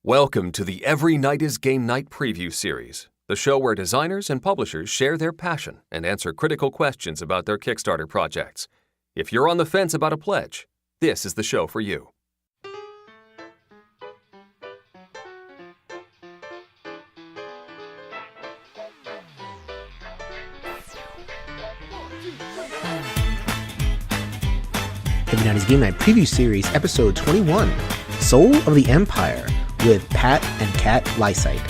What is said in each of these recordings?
Welcome to the Every Night is Game Night preview series, the show where designers and publishers share their passion and answer critical questions about their Kickstarter projects. If you're on the fence about a pledge, this is the show for you. Every Night is Game Night preview series, episode 21, Soul of the Empire, with Pat and Kat Lysaght.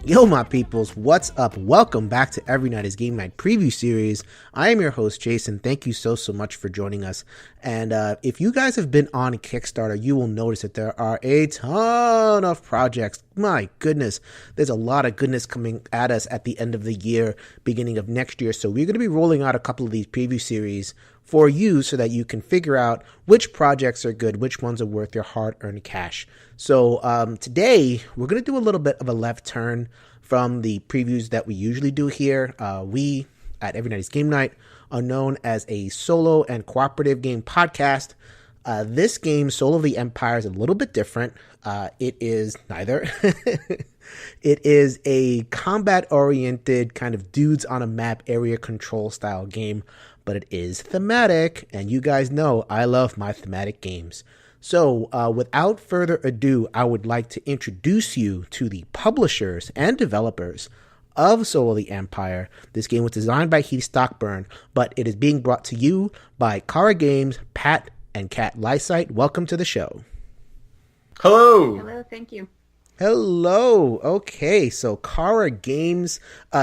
Yo, my peoples, what's up? Welcome back to Every Night is Game Night preview series. I am your host, Jason. Thank you so much for joining us. And if you guys have been on Kickstarter, you will notice that there are a ton of projects. My goodness, there's a lot of goodness coming at us at the end of the year, beginning of next year. So we're going to be rolling out a couple of these preview series for you so that you can figure out which projects are good, which ones are worth your hard-earned cash. So today, we're going to do a little bit of a left turn from the previews that we usually do here. We, at Every Night is Game Night, are known as a solo and cooperative game podcast. This game, Soul of the Empire, is a little bit different. It is neither. It is a combat-oriented kind of dudes on a map area control style game, but it is thematic, and you guys know I love my thematic games. So without further ado, I would like to introduce you to the publishers and developers of Soul of the Empire. This game was designed by Heath Stockburn, but it is being brought to you by Chara Games, Pat and Kat Lysaght. Welcome to the show. Hello. Hello, thank you. Hello. Okay, so Chara Games,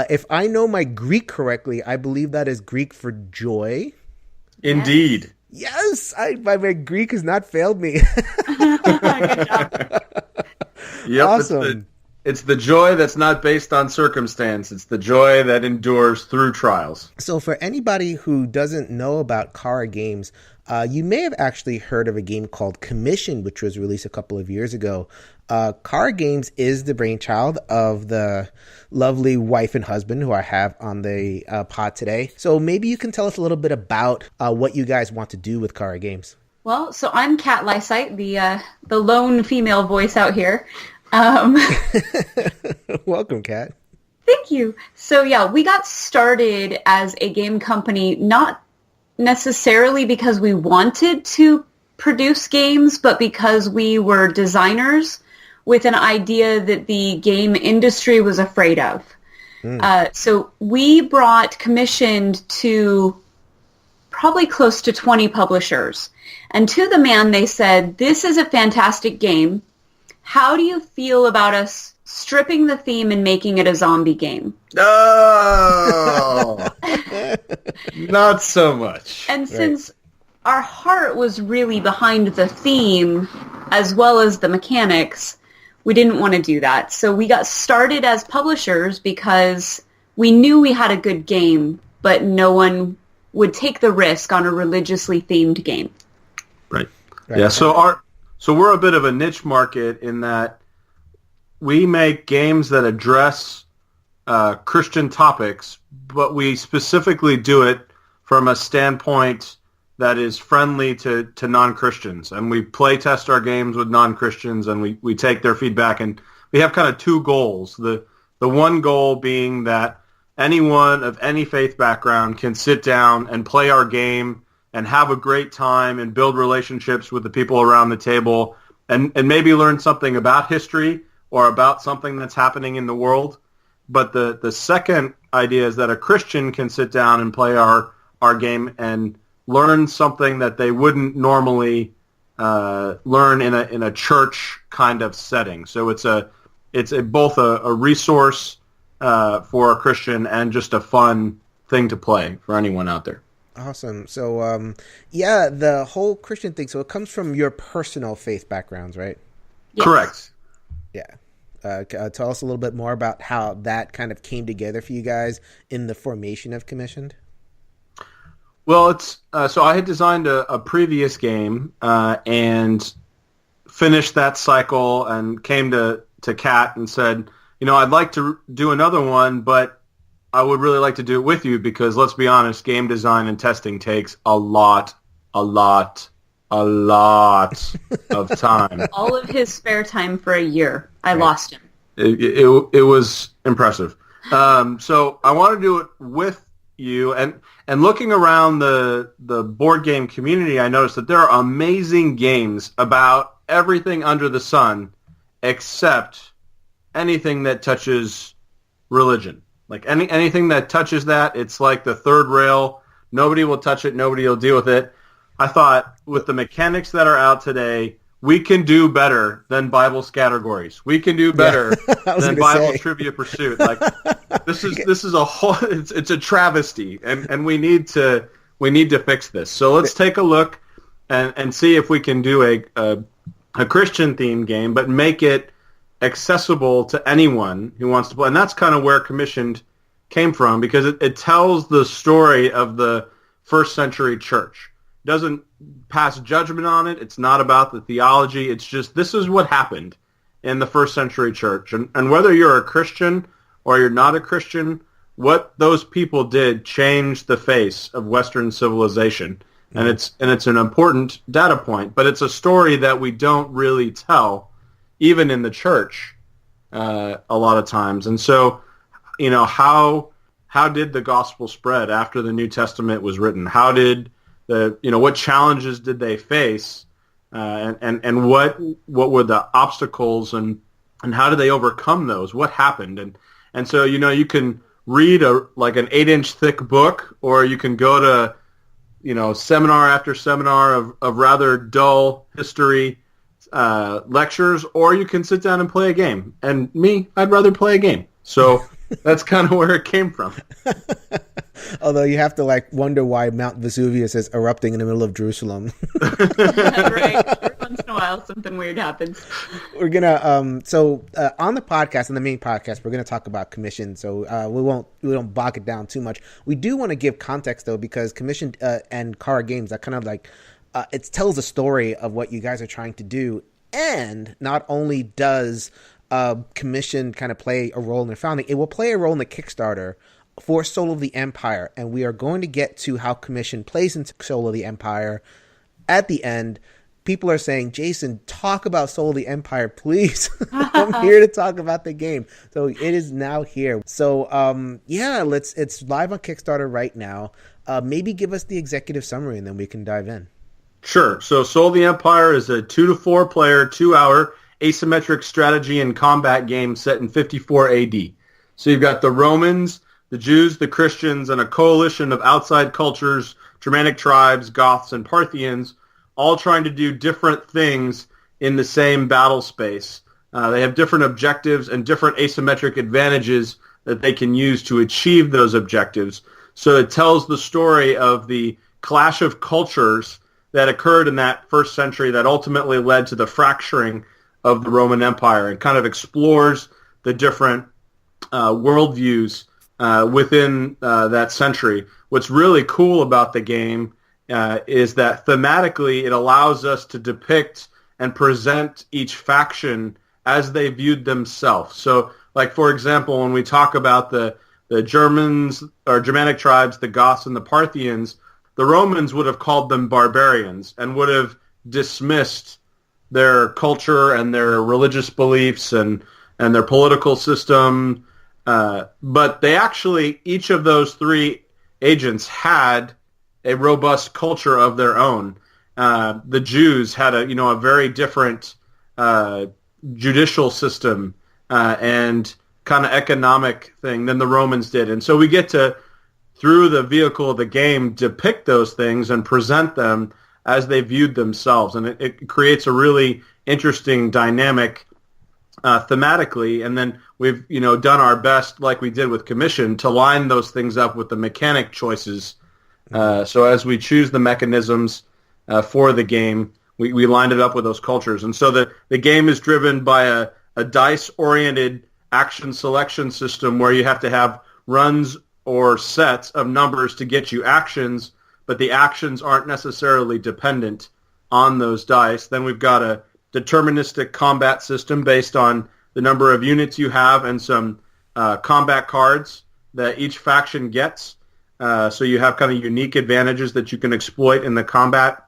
if I know my Greek correctly, I believe that is Greek for joy. Indeed. Yes, my Greek has not failed me. Good job. Yep, Awesome. It's the joy that's not based on circumstance. It's the joy that endures through trials. So for anybody who doesn't know about Chara Games, you may have actually heard of a game called Commission, which was released a couple of years ago. Chara Games is the brainchild of the lovely wife and husband who I have on the pod today. So maybe you can tell us a little bit about what you guys want to do with Chara Games. Well, so I'm Kat Lysaght, the lone female voice out here. Welcome, Kat. Thank you. So yeah, we got started as a game company, not necessarily because we wanted to produce games, but because we were designers with an idea that the game industry was afraid of. So we brought commissioned to probably close to 20 publishers. And to the man, they said, "This is a fantastic game. How do you feel about us stripping the theme and making it a zombie game?" Oh, not so much. And since our heart was really behind the theme as well as the mechanics, we didn't want to do that. So we got started as publishers because we knew we had a good game, but no one would take the risk on a religiously themed game. Right. Yeah, so we're a bit of a niche market in that we make games that address Christian topics, but we specifically do it from a standpoint that is friendly to non-Christians. And we play test our games with non-Christians, and we take their feedback. And we have kind of two goals. The one goal being that anyone of any faith background can sit down and play our game and have a great time and build relationships with the people around the table and maybe learn something about history or about something that's happening in the world. But the second idea is that a Christian can sit down and play our game and learn something that they wouldn't normally learn in a church kind of setting. So it's both a resource for a Christian and just a fun thing to play for anyone out there. Awesome. So, the whole Christian thing, so it comes from your personal faith backgrounds, right? Yes. Correct. Yeah. Tell us a little bit more about how that kind of came together for you guys in the formation of Commissioned. Well, it's so I had designed a previous game and finished that cycle and came to Kat and said, I'd like to do another one, but I would really like to do it with you because, let's be honest, game design and testing takes a lot a lot of time. All of his spare time for a year. I lost him. It was impressive. So I want to do it with you. And looking around the board game community, I noticed that there are amazing games about everything under the sun except anything that touches religion. Like anything that touches that, it's like the third rail. Nobody will touch it. Nobody will deal with it. I thought with the mechanics that are out today, we can do better than Bible Scattergories. We can do better than Bible Trivia Pursuit. Like this is a whole. It's a travesty, and we need to fix this. So let's take a look and see if we can do a Christian themed game, but make it accessible to anyone who wants to play. And that's kind of where Commissioned came from, because it tells the story of the first century church. It doesn't pass judgment on it. It's not about the theology. It's just, this is what happened in the first century church. And whether you're a Christian or you're not a Christian, what those people did changed the face of Western civilization. And it's an important data point, but it's a story that we don't really tell, even in the church, a lot of times. And so, how did the gospel spread after the New Testament was written? How did what challenges did they face, and what were the obstacles, and how did they overcome those? What happened? And so, you can read an 8-inch thick book, or you can go to seminar after seminar of rather dull history lectures, or you can sit down and play a game. And I'd rather play a game. So that's kind of where it came from. Although you have to wonder why Mount Vesuvius is erupting in the middle of Jerusalem. Right. Every once in a while, something weird happens. We're gonna on the podcast, on the main podcast, we're gonna talk about Commission. So we don't bog it down too much. We do want to give context though, because Commission and Chara Games, that kind of it tells a story of what you guys are trying to do. And not only does Commission kind of play a role in the founding, it will play a role in the Kickstarter for Soul of the Empire, and we are going to get to how Commission plays into Soul of the Empire at the end. People are saying, Jason, talk about Soul of the Empire, please. I'm here to talk about the game. So it is now here. So it's live on Kickstarter right now. Maybe give us the executive summary and then we can dive in. Sure. So Soul of the Empire is a 2 to 4 player, 2-hour asymmetric strategy and combat game set in 54 AD. So you've got the Romans, the Jews, the Christians, and a coalition of outside cultures, Germanic tribes, Goths, and Parthians, all trying to do different things in the same battle space. They have different objectives and different asymmetric advantages that they can use to achieve those objectives. So it tells the story of the clash of cultures that occurred in that first century that ultimately led to the fracturing of the Roman Empire, and kind of explores the different worldviews within that century. What's really cool about the game is that thematically it allows us to depict and present each faction as they viewed themselves. So, for example, when we talk about the Germans or Germanic tribes, the Goths and the Parthians, the Romans would have called them barbarians and would have dismissed their culture and their religious beliefs and their political system. But they actually, each of those three agents had a robust culture of their own. The Jews had a very different judicial system and kind of economic thing than the Romans did. And so we get to, through the vehicle of the game, depict those things and present them as they viewed themselves. And it creates a really interesting dynamic thematically. And then we've done our best, like we did with Commission, to line those things up with the mechanic choices. So as we choose the mechanisms for the game, we lined it up with those cultures. And so the game is driven by a dice-oriented action selection system where you have to have runs or sets of numbers to get you actions, but the actions aren't necessarily dependent on those dice. Then we've got a deterministic combat system based on the number of units you have and some combat cards that each faction gets. So you have kind of unique advantages that you can exploit in the combat.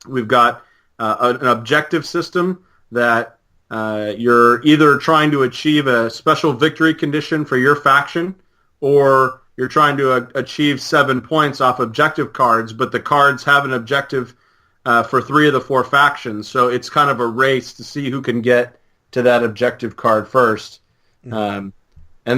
We've got an objective system that you're either trying to achieve a special victory condition for your faction, or you're trying to achieve 7 points off objective cards, but the cards have an objective for 3 of the 4 factions. So it's kind of a race to see who can get to that objective card first. And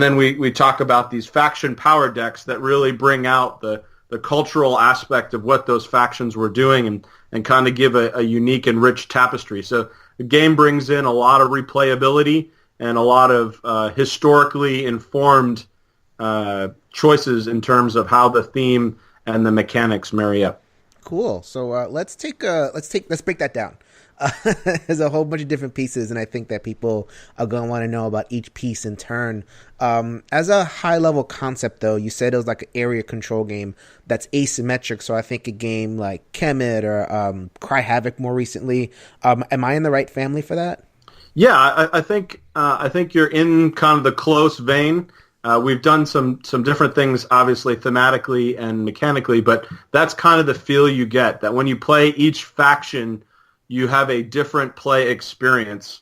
then we talk about these faction power decks that really bring out the cultural aspect of what those factions were doing and kind of give a unique and rich tapestry. So the game brings in a lot of replayability and a lot of historically informed choices in terms of how the theme and the mechanics marry up. Cool. So let's break that down. There's a whole bunch of different pieces, and I think that people are going to want to know about each piece in turn. As a high-level concept, though, you said it was like an area control game that's asymmetric, so I think a game like Kemet or Cry Havoc more recently. Am I in the right family for that? Yeah, I think you're in kind of the close vein. We've done some different things, obviously, thematically and mechanically, but that's kind of the feel you get, that when you play each faction, you have a different play experience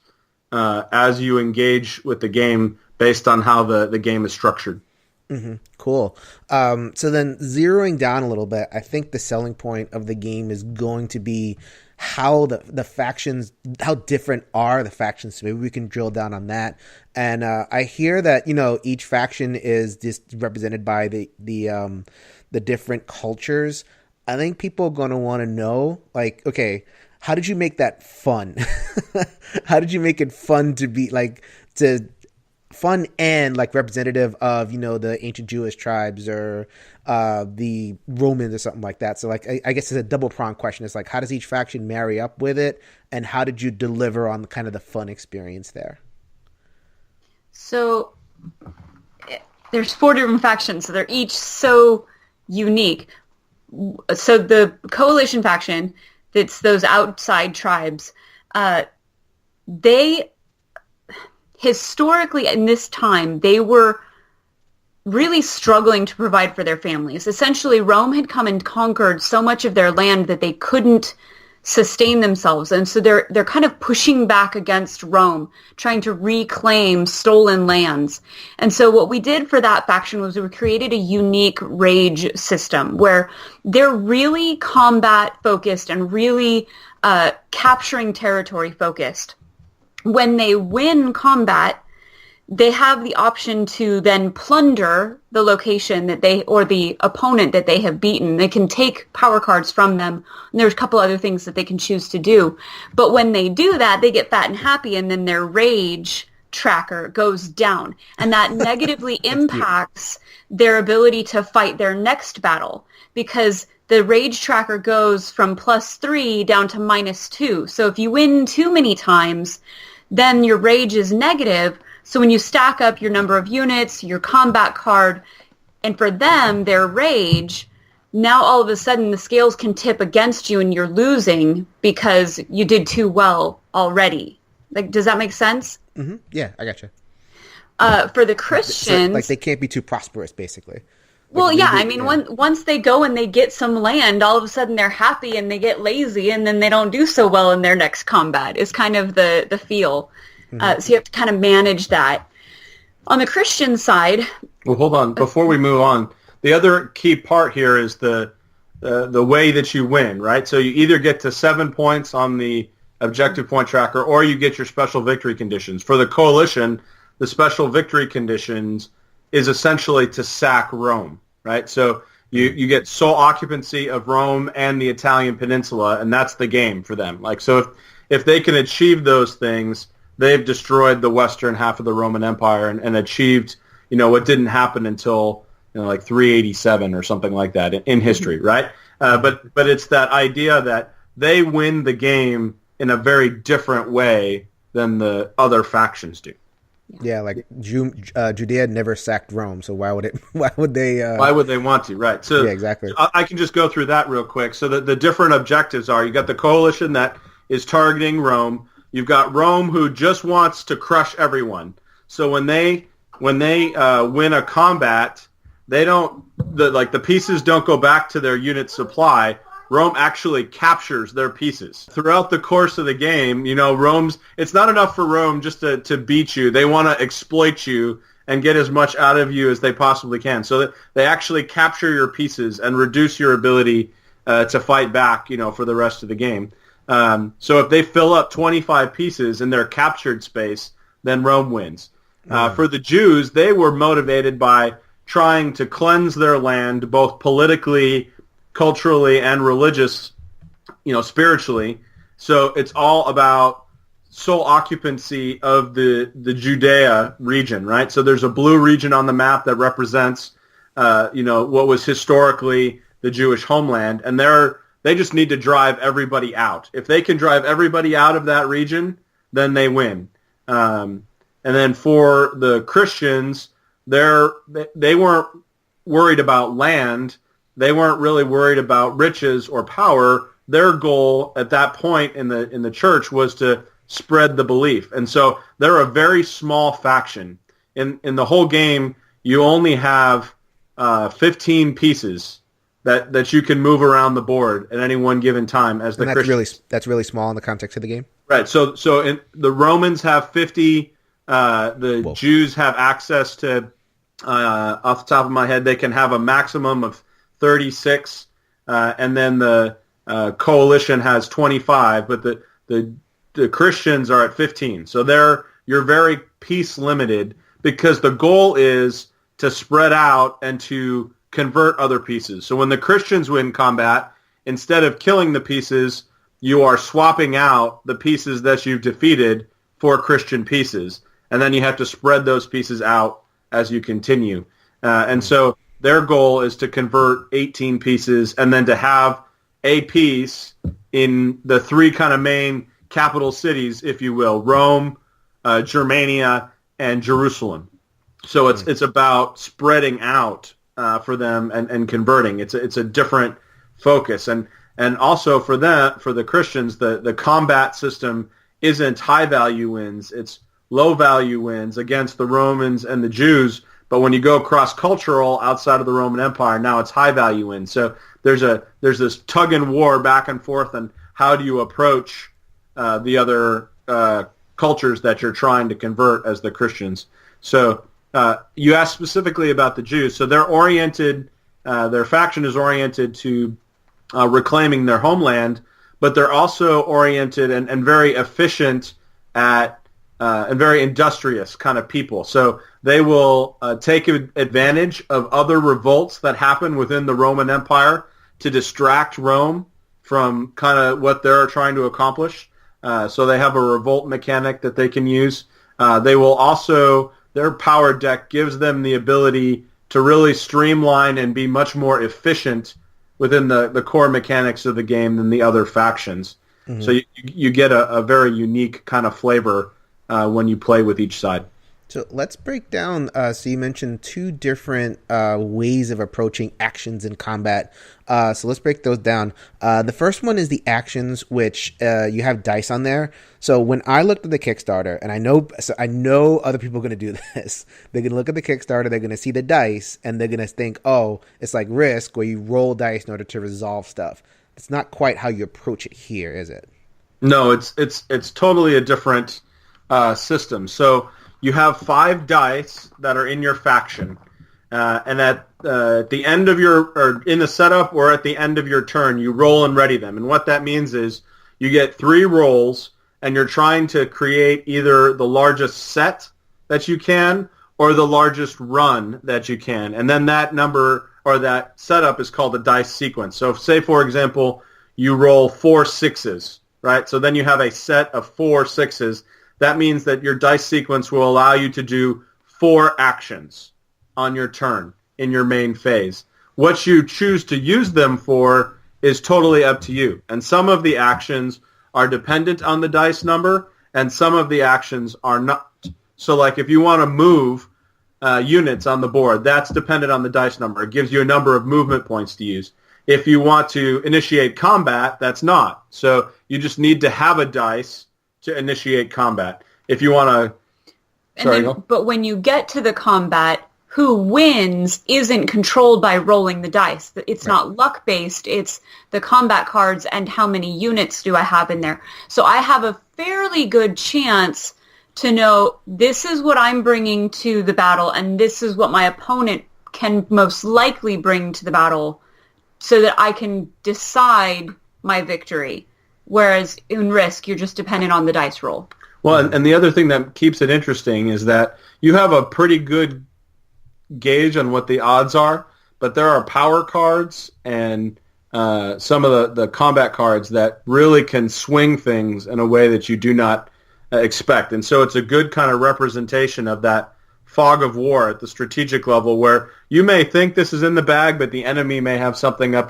as you engage with the game based on how the game is structured. Mm-hmm. Cool. So then zeroing down a little bit, I think the selling point of the game is going to be how the factions, how different are the factions. So maybe we can drill down on that. And I hear that, each faction is just represented by the different cultures. I think people are going to want to know, like, okay, how did you make that fun? How did you make it fun to be fun and like representative of, the ancient Jewish tribes or the Romans or something like that? So like, I guess it's a double pronged question. It's like, how does each faction marry up with it? And how did you deliver on kind of the fun experience there? So there's 4 different factions. So they're each so unique. So the coalition faction, it's those outside tribes. They historically, in this time, they were really struggling to provide for their families. Essentially, Rome had come and conquered so much of their land that they couldn't sustain themselves, and so they're kind of pushing back against Rome, trying to reclaim stolen lands. And so what we did for that faction was we created a unique rage system where they're really combat focused and really capturing territory focused. When they win combat, they have the option to then plunder the location that or the opponent that they have beaten. They can take power cards from them, and there's a couple other things that they can choose to do. But when they do that, they get fat and happy, and then their rage tracker goes down, and that negatively impacts their ability to fight their next battle, because the rage tracker goes from +3 down to -2. So if you win too many times, then your rage is negative. So when you stack up your number of units, your combat card, and for them, their rage, now all of a sudden the scales can tip against you and you're losing because you did too well already. Like, does that make sense? Mm-hmm. Yeah, I gotcha. For the Christians... So, like, they can't be too prosperous, basically. Well, yeah, I mean, once they go and they get some land, all of a sudden they're happy and they get lazy, and then they don't do so well in their next combat, is kind of the feel. Mm-hmm. So you have to kind of manage that. On the Christian side... Well, hold on. Before we move on, the other key part here is the way that you win, right? So you either get to 7 points on the objective point tracker, or you get your special victory conditions. For the coalition, the special victory conditions is essentially to sack Rome, right? So you get sole occupancy of Rome and the Italian peninsula, and that's the game for them. Like, so if they can achieve those things, they've destroyed the western half of the Roman Empire and achieved, what didn't happen until, like 387 or something like that in history, right? But it's that idea that they win the game in a very different way than the other factions do. Yeah, like Judea never sacked Rome, so why would they? Why would they want to? Right. So yeah, exactly. I can just go through that real quick. So the different objectives are: you got the coalition that is targeting Rome. You've got Rome who just wants to crush everyone. So when they win a combat, they don't the pieces don't go back to their unit supply. Rome actually captures their pieces. Throughout the course of the game, it's not enough for Rome just to beat you. They want to exploit you and get as much out of you as they possibly can. So that they actually capture your pieces and reduce your ability to fight back, for the rest of the game. So if they fill up 25 pieces in their captured space, then Rome wins. For the Jews, they were motivated by trying to cleanse their land, both politically, culturally, and spiritually. So it's all about sole occupancy of the Judea region, right? So there's a blue region on the map that represents, what was historically the Jewish homeland, and they just need to drive everybody out. If they can drive everybody out of that region, then they win. And then for the Christians, they weren't worried about land. They weren't really worried about riches or power. Their goal at that point in the church was to spread the belief. And so they're a very small faction. In the whole game, you only have 15 pieces that you can move around the board at any one given time as the Christians. That's really small in the context of the game. Right. So the Romans have 50. The Jews have access to, off the top of my head, they can have a maximum of 36, and then the coalition has 25, but the Christians are at 15. So you're very peace limited because the goal is to spread out and to convert other pieces. So when the Christians win combat, instead of killing the pieces, you are swapping out the pieces that you've defeated for Christian pieces. And then you have to spread those pieces out as you continue. And so their goal is to convert 18 pieces and then to have a piece in the three kind of main capital cities, if you will, Rome, Germania, and Jerusalem. So it's about spreading out for them and converting. It's a different focus. And also for the Christians, the combat system isn't high value wins. It's low value wins against the Romans and the Jews. But when you go cross-cultural outside of the Roman Empire, now it's high value wins. So there's this tug and war back and forth on how do you approach the other cultures that you're trying to convert as the Christians. So you asked specifically about the Jews. So they're oriented, their faction is oriented to reclaiming their homeland, but they're also oriented and very efficient at and very industrious kind of people. So they will take advantage of other revolts that happen within the Roman Empire to distract Rome from kind of what they're trying to accomplish. So they have a revolt mechanic that they can use. They will also, their power deck gives them the ability to really streamline and be much more efficient within the core mechanics of the game than the other factions. Mm-hmm. So you get a very unique kind of flavor when you play with each side. So let's break down, so you mentioned two different ways of approaching actions in combat. So let's break those down. The first one is the actions, which you have dice on there. So when I looked at the Kickstarter, and I know other people are going to do this, they're going to look at the Kickstarter, they're going to see the dice, and they're going to think, oh, it's like Risk, where you roll dice in order to resolve stuff. It's not quite how you approach it here, is it? No, it's totally a different system. So you have 5 dice that are in your faction, and at the end of or in the setup or at the end of your turn, you roll and ready them. And what that means is you get 3 rolls, and you're trying to create either the largest set that you can or the largest run that you can. And then that number or that setup is called a dice sequence. So say, for example, you roll 4 6s, right? So then you have a set of 4 6s. That means that your dice sequence will allow you to do 4 actions on your turn in your main phase. What you choose to use them for is totally up to you. And some of the actions are dependent on the dice number, and some of the actions are not. So like if you want to move units on the board, that's dependent on the dice number. It gives you a number of movement points to use. If you want to initiate combat, that's not. So you just need to have a dice to initiate combat. If you want to... But when you get to the combat, who wins isn't controlled by rolling the dice. It's not luck-based. It's the combat cards and how many units do I have in there. So I have a fairly good chance to know this is what I'm bringing to the battle and this is what my opponent can most likely bring to the battle so that I can decide my victory. Whereas in Risk, you're just dependent on the dice roll. Well, and the other thing that keeps it interesting is that you have a pretty good gauge on what the odds are, but there are power cards and some of the combat cards that really can swing things in a way that you do not expect. And so it's a good kind of representation of that fog of war at the strategic level where you may think this is in the bag, but the enemy may have something up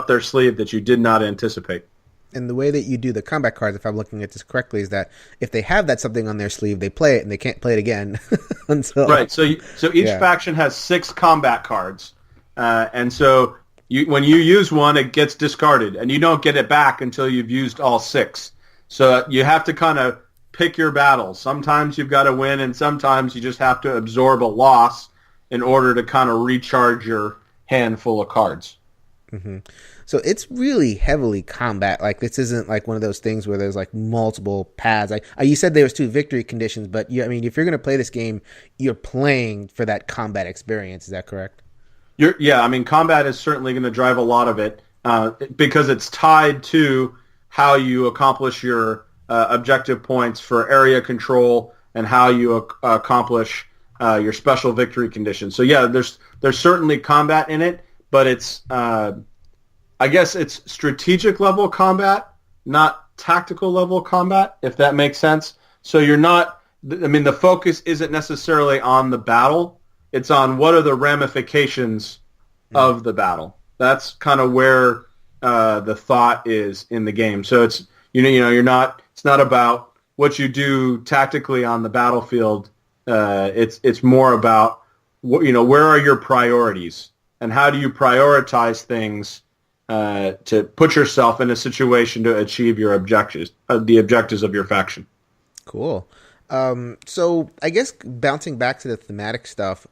their sleeve that you did not anticipate. And the way that you do the combat cards, if I'm looking at this correctly, is that if they have that something on their sleeve, they play it and they can't play it again. Right. So each faction has 6 combat cards, and so when you use one, it gets discarded, and you don't get it back until you've used all 6. So you have to kind of pick your battles. Sometimes you've got to win, and sometimes you just have to absorb a loss in order to kind of recharge your handful of cards. Mm-hmm. So it's really heavily combat. Like, this isn't like one of those things where there's like multiple paths. You said there was 2 victory conditions, but I mean, if you're going to play this game, you're playing for that combat experience. Is that correct? I mean, combat is certainly going to drive a lot of it because it's tied to how you accomplish your objective points for area control and how you accomplish your special victory conditions. So yeah, there's certainly combat in it, but it's I guess it's strategic level combat, not tactical level combat, if that makes sense. So you're not, I mean, the focus isn't necessarily on the battle. It's on what are the ramifications of the battle. That's kind of where the thought is in the game. So it's, it's not about what you do tactically on the battlefield. It's more about, where are your priorities and how do you prioritize things to put yourself in a situation to achieve your objectives, the objectives of your faction. Cool. So I guess bouncing back to the thematic stuff,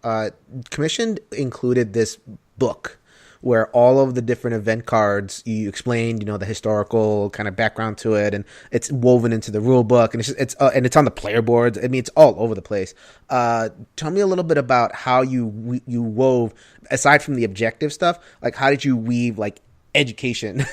Commissioned included this book where all of the different event cards, you explained, the historical kind of background to it, and it's woven into the rule book, and it's on the player boards. I mean, it's all over the place. Tell me a little bit about how you wove, aside from the objective stuff, like how did you weave like education,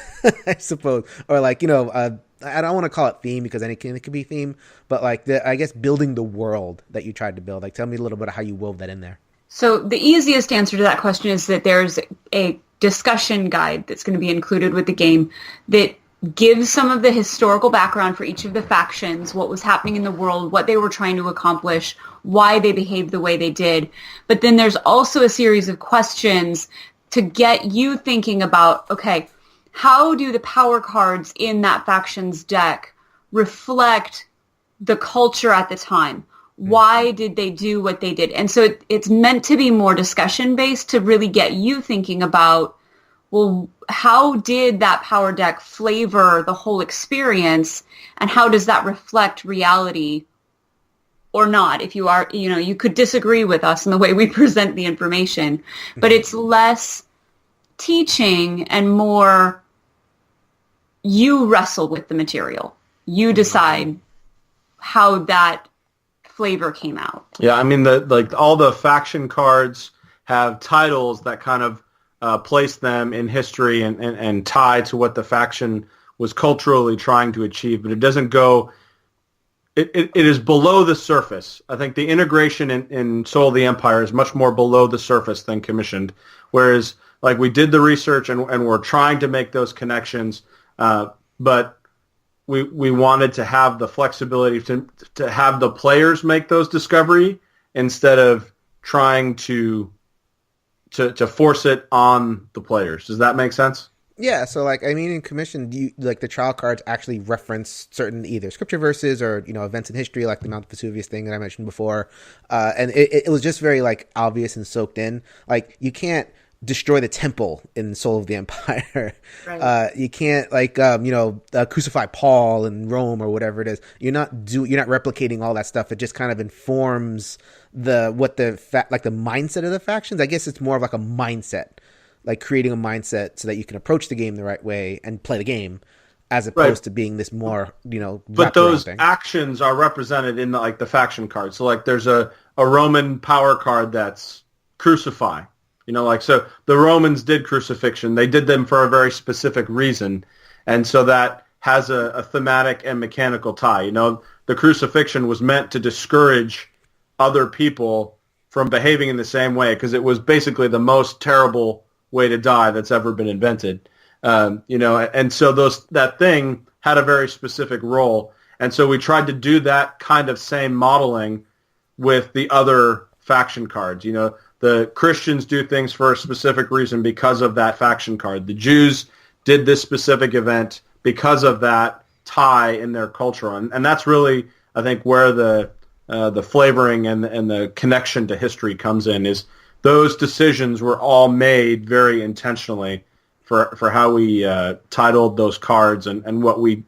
I suppose, or like, I don't want to call it theme because it can be theme, but like I guess building the world that you tried to build. Like, tell me a little bit of how you wove that in there. So the easiest answer to that question is that there's a discussion guide that's going to be included with the game that gives some of the historical background for each of the factions, what was happening in the world, what they were trying to accomplish, why they behaved the way they did. But then there's also a series of questions to get you thinking about, okay, how do the power cards in that faction's deck reflect the culture at the time? Why did they do what they did? And so it's meant to be more discussion-based to really get you thinking about, well, how did that power deck flavor the whole experience, and how does that reflect reality or not? If you are, you could disagree with us in the way we present the information, but it's less teaching and more you wrestle with the material. You decide how that flavor came out. Yeah, I mean, all the faction cards have titles that kind of place them in history and tie to what the faction was culturally trying to achieve, but it doesn't go. It is below the surface. I think the integration in Soul of the Empire is much more below the surface than Commissioned, whereas like we did the research and we're trying to make those connections, but we wanted to have the flexibility to have the players make those discovery instead of trying to force it on the players. Does that make sense? Yeah. So like, I mean, in Commission, the trial cards actually reference certain either scripture verses or, events in history, like the Mount Vesuvius thing that I mentioned before. And it was just very like obvious and soaked in. Like, you can't destroy the temple in Soul of the Empire. Right. You can't crucify Paul in Rome or whatever it is. You're not replicating all that stuff. It just kind of informs the mindset of the factions. I guess it's more of like a mindset, like creating a mindset so that you can approach the game the right way and play the game, as opposed to being this more, But those actions are represented in the faction cards. So like there's a Roman power card that's crucify. So the Romans did crucifixion. They did them for a very specific reason. And so that has a thematic and mechanical tie. The crucifixion was meant to discourage other people from behaving in the same way, because it was basically the most terrible way to die that's ever been invented. And so that thing had a very specific role. And so we tried to do that kind of same modeling with the other faction cards. The Christians do things for a specific reason because of that faction card. The Jews did this specific event because of that tie in their culture. And that's really, I think, where the flavoring and the connection to history comes in, is those decisions were all made very intentionally for how we titled those cards and what we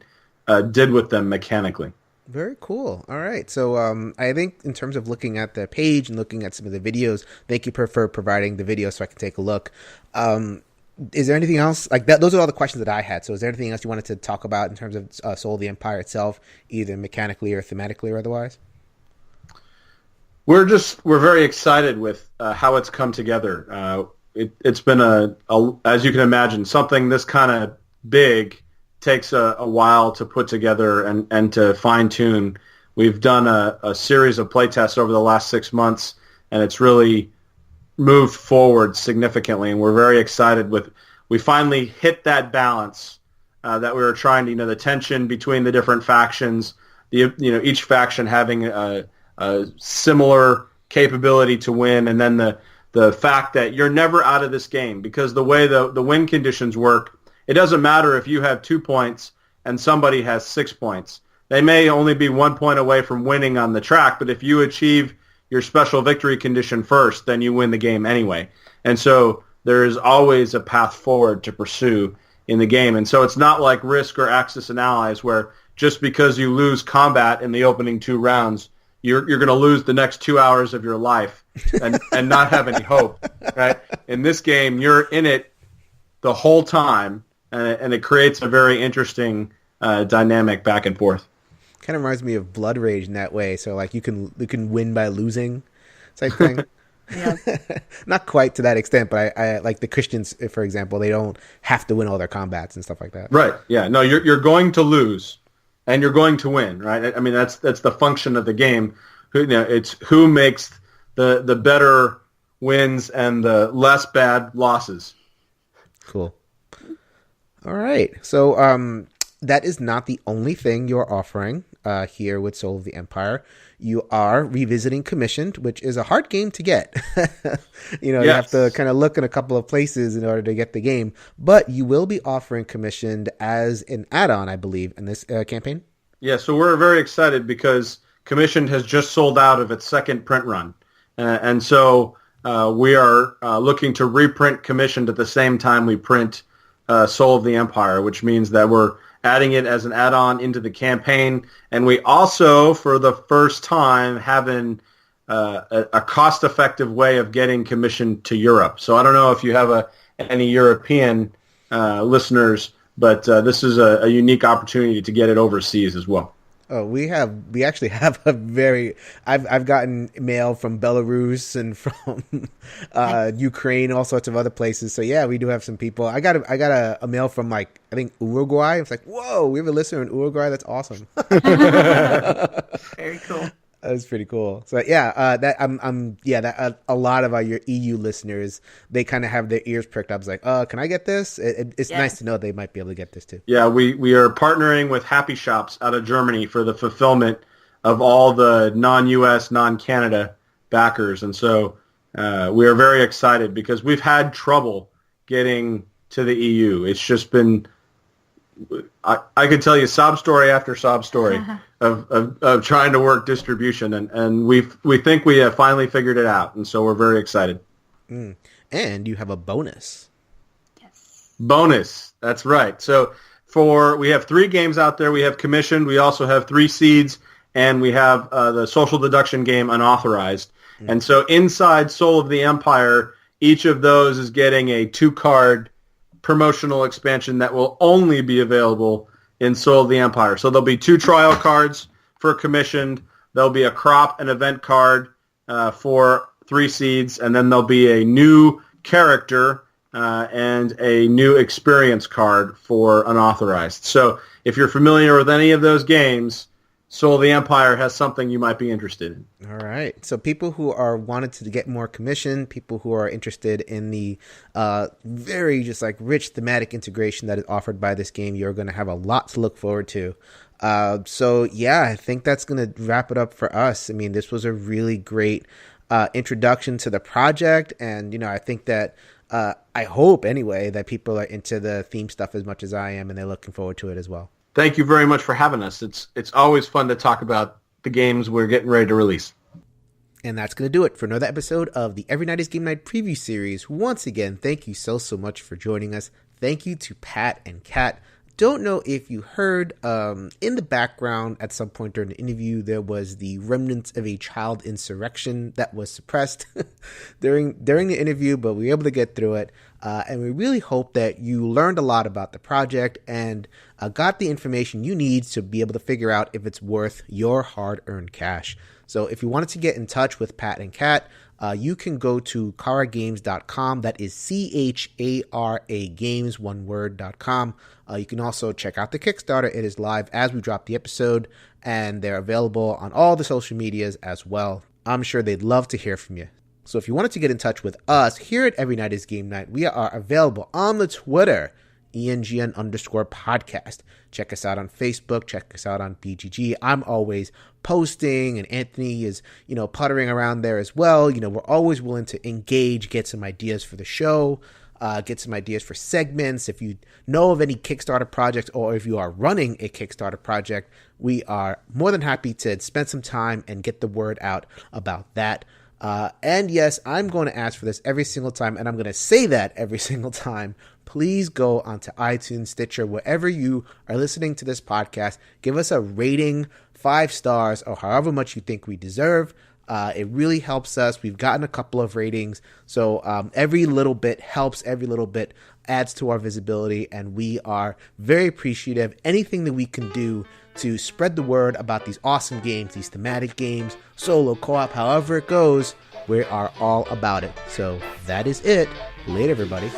did with them mechanically. Very cool. All right. So I think in terms of looking at the page and looking at some of the videos, thank you for providing the video so I can take a look. Is there anything else like that? Those are all the questions that I had. So is there anything else you wanted to talk about in terms of Soul of the Empire itself, either mechanically or thematically or otherwise? We're very excited with how it's come together. It's been as you can imagine, something this kind of big takes a while to put together and to fine-tune. We've done a series of playtests over the last 6 months, and it's really moved forward significantly, and we're very excited we finally hit that balance that we were trying to, the tension between the different factions, each faction having a similar capability to win, and then the fact that you're never out of this game, because the way the win conditions work, it doesn't matter if you have 2 points and somebody has 6 points. They may only be 1 point away from winning on the track, but if you achieve your special victory condition first, then you win the game anyway. And so there is always a path forward to pursue in the game. And so it's not like Risk or Axis and Allies, where just because you lose combat in the opening 2 rounds, you're going to lose the next 2 hours of your life and not have any hope, right? In this game, you're in it the whole time, and it creates a very interesting dynamic back and forth. Kind of reminds me of Blood Rage in that way. So like you can win by losing type thing. Yeah. Not quite to that extent, but I like the Christians, for example, they don't have to win all their combats and stuff like that. Right. Yeah. No, you're going to lose and you're going to win, right? I mean, that's the function of the game. It's who makes the better wins and the less bad losses. Cool. All right. So that is not the only thing you're offering here with Soul of the Empire. You are revisiting Commissioned, which is a hard game to get. You have to kind of look in a couple of places in order to get the game. But you will be offering Commissioned as an add-on, I believe, in this campaign. Yeah, so we're very excited because Commissioned has just sold out of its second print run. And so we are looking to reprint Commissioned at the same time we print Soul of the Empire, which means that we're adding it as an add-on into the campaign. And we also, for the first time, having a cost-effective way of getting Commissioned to Europe. So I don't know if you have any European listeners, but this is a unique opportunity to get it overseas as well. Oh, we actually have I've gotten mail from Belarus and from Ukraine, all sorts of other places. So yeah, we do have some people. I got a mail from I think Uruguay. It's like, whoa, we have a listener in Uruguay. That's awesome. Very cool. That's pretty cool. So yeah, a lot of your EU listeners, they kind of have their ears pricked up. It's like, can I get this? It's nice to know they might be able to get this too. Yeah, we are partnering with Happy Shops out of Germany for the fulfillment of all the non-US, non-Canada backers, and so we are very excited because we've had trouble getting to the EU. It's just been, I could tell you sob story after sob story of trying to work distribution, and we think we have finally figured it out, and so we're very excited. and you have a bonus. Yes. Bonus. That's right. So we have 3 games out there. We have commissioned. We also have 3 seeds, and we have the social deduction game unauthorized. Mm-hmm. And so inside Soul of the Empire, each of those is getting a 2-card promotional expansion that will only be available in Soul of the Empire. So there'll be 2 trial cards for commissioned. There'll be a crop and event card for 3 seeds, and then there'll be a new character and a new experience card for unauthorized. So if you're familiar with any of those games, Soul of the Empire has something you might be interested in. All right. So people who are wanted to get more commission, people who are interested in the very just like rich thematic integration that is offered by this game, you're going to have a lot to look forward to. So yeah, I think that's going to wrap it up for us. I mean, this was a really great introduction to the project. And, you know, I think that I hope anyway that people are into the theme stuff as much as I am, and they're looking forward to it as well. Thank you very much for having us. It's always fun to talk about the games we're getting ready to release. And that's going to do it for another episode of the Every Night is Game Night preview series. Once again, thank you so much for joining us. Thank you to Pat and Kat. Don't know if you heard in the background at some point during the interview, there was the remnants of a child insurrection that was suppressed during the interview, but we were able to get through it. And we really hope that you learned a lot about the project and got the information you need to be able to figure out if it's worth your hard-earned cash. So if you wanted to get in touch with Pat and Kat, you can go to charagames.com. That is CHARA Games, one word.com. You can also check out the Kickstarter. It is live as we drop the episode, and they're available on all the social medias as well. I'm sure they'd love to hear from you. So if you wanted to get in touch with us here at Every Night is Game Night, we are available on the Twitter, ENGN_podcast. Check us out on Facebook. Check us out on BGG. I'm always posting, and Anthony is, puttering around there as well. We're always willing to engage, get some ideas for the show, get some ideas for segments. If you know of any Kickstarter projects, or if you are running a Kickstarter project, we are more than happy to spend some time and get the word out about that. And yes, I'm going to ask for this every single time, and I'm going to say that every single time. Please go onto iTunes, Stitcher, wherever you are listening to this podcast. Give us a rating, 5 stars, or however much you think we deserve. It really helps us. We've gotten a couple of ratings, so every little bit helps. Every little bit adds to our visibility, and we are very appreciative. Anything that we can do to spread the word about these awesome games, these thematic games, solo, co-op, however it goes, we are all about it. So that is it. Later, everybody.